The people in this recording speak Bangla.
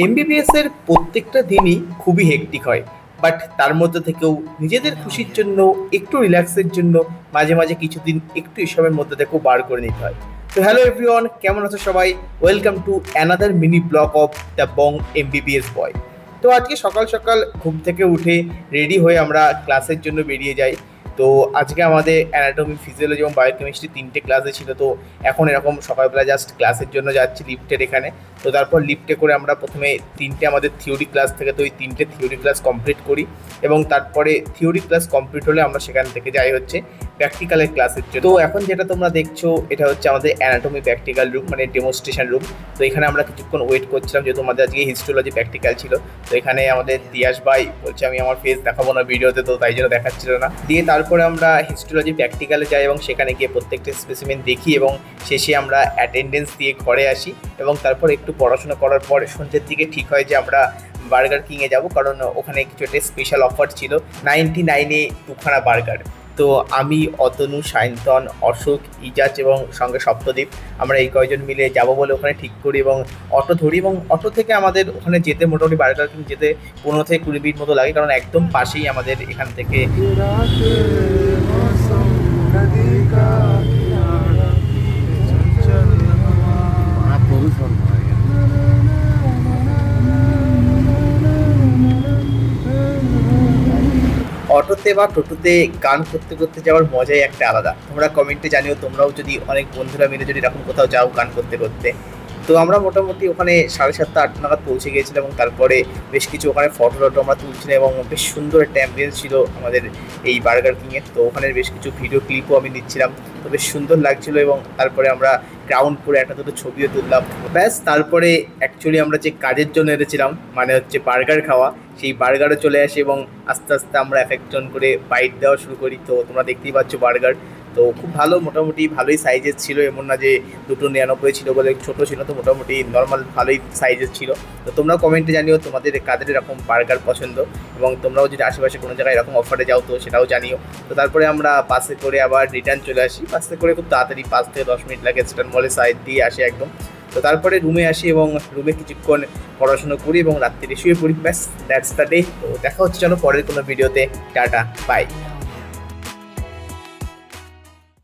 এমবিবিএস এর প্রত্যেকটা দিনই খুবই হেক্টিক হয়, বাট তার মধ্যে থেকেও নিজেদের খুশির জন্য, একটু রিল্যাক্সের জন্য মাঝে মাঝে কিছুদিন একটু এসবের মধ্যে থেকেও বার করে নিতে হয়। তো হ্যালো এভরিওয়ান, কেমন আছো সবাই? Welcome to another mini blog of the Bong MBBS boy. তো আজকে সকাল সকাল ঘুম থেকে উঠে রেডি হয়ে আমরা ক্লাসের জন্য বেরিয়ে যাই। তো আজকে আমাদের অ্যানাটমি, ফিজিওলজি এবং বায়োকেমিস্ট্রি তিনটে ক্লাসে ছিল। তো এখন এরকম সকালবেলা জাস্ট ক্লাসের জন্য যাচ্ছি লিফটের এখানে। তো তারপর লিফটে করে আমরা প্রথমে তিনটে আমাদের থিওরি ক্লাস থেকে, তো ওই তিনটে থিওরি ক্লাস কমপ্লিট করি এবং তারপরে থিওরি ক্লাস কমপ্লিট হলে আমরা সেখান থেকে যাই হচ্ছে প্র্যাকটিক্যালের ক্লাসের জন্য। তো এখন যেটা তোমরা দেখছো এটা হচ্ছে আমাদের অ্যানাটমি প্র্যাকটিক্যাল রুম, মানে ডেমনস্ট্রেশন রুম। তো এখানে আমরা কিছুক্ষণ ওয়েট করছিলাম, যেহেতু আমাদের আজকে হিস্টোলজি প্র্যাকটিক্যাল ছিল। তো এখানে আমাদের তিয়াস ভাই বলছে আমি আমার ফেস দেখাবো না ভিডিওতে, তো তাই জন্য দেখাচ্ছিল না। দিয়ে তারপরে আমরা হিস্টোলজি প্র্যাকটিক্যালে যাই এবং সেখানে গিয়ে প্রত্যেকটা স্পেসিমেন দেখি এবং শেষে আমরা অ্যাটেন্ডেন্স দিয়ে ঘরে আসি। এবং তারপর একটু পড়াশোনা করার পর সন্ধ্যের দিকে ঠিক হয় যে আমরা বার্গার কিংয়ে যাব, কারণ ওখানে কিছু একটা স্পেশাল অফার ছিল, 99-এ 2খানা বার্গার। তো আমি, অতনু, সায়ন্তন, অশোক, ইজাজ এবং সঙ্গে সপ্তদ্বীপ, আমরা এই কয়জন মিলে যাব বলে ওখানে ঠিক করি এবং অটো ধরি। এবং অটো থেকে আমাদের ওখানে যেতে মোটামুটি বার্গার কিং যেতে 15 থেকে 20 মিনিট মতো লাগে, কারণ একদম পাশেই আমাদের এখান থেকে। অটোতে বা টোটোতে গান করতে করতে যাওয়ার মজাই একটা আলাদা। তোমরা কমেন্টে জানিও, তোমরাও যদি অনেক বন্ধুরা মিলে যদি এরকম কোথাও যাও গান করতে করতে। তো আমরা মোটামুটি ওখানে 7:30-8 নাগাদ পৌঁছে গিয়েছিলাম এবং তারপরে বেশ কিছু ওখানে ফটো টটো আমরা তুলছিলাম এবং বেশ সুন্দর একটা অ্যাম্বিয়েন্স ছিল আমাদের এই বার্গার কিংয়ের। তো ওখানে বেশ কিছু ভিডিও ক্লিপও আমি নিচ্ছিলাম, তো বেশ সুন্দর লাগছিলো। এবং তারপরে আমরা গ্রাউন্ড করে একটা দুটো ছবিও তুললাম। ব্যাস, তারপরে অ্যাকচুয়ালি আমরা যে কাজের জন্য এসেছিলাম, মানে হচ্ছে বার্গার খাওয়া, সেই বার্গারও চলে আসে এবং আস্তে আস্তে আমরা এক একজন করে বাইট দেওয়া শুরু করি। তো তোমরা দেখতেই পাচ্ছ বার্গার তো খুব ভালো, মোটামুটি ভালোই সাইজের ছিল, এমন না যে 299 ছিল বলে ছোটো ছিল, তো মোটামুটি নর্মাল ভালোই সাইজের ছিল। তো তোমরা কমেন্টে জানিও তোমাদের কাদের এরকম বার্গার পছন্দ এবং তোমরাও যদি আশেপাশে কোনো জায়গায় এরকম অফারে যাও তো সেটাও জানিও। তো তারপরে আমরা বাসে করে আবার রিটার্ন চলে আসি। বাসে করে খুব তাড়াতাড়ি 5 থেকে 10 মিনিট লাগে, স্টার মলের সাইড দিয়ে আসি একদম। তো তারপরে রুমে আসি এবং রুমে কিছুক্ষণ পড়াশোনা করি এবং রাত্রিরে শুয়ে পড়ি। ব্যাস, দ্যাটস দ্য ডে। তো দেখা হচ্ছে চলো পরের কোনো ভিডিওতে। Tata, by.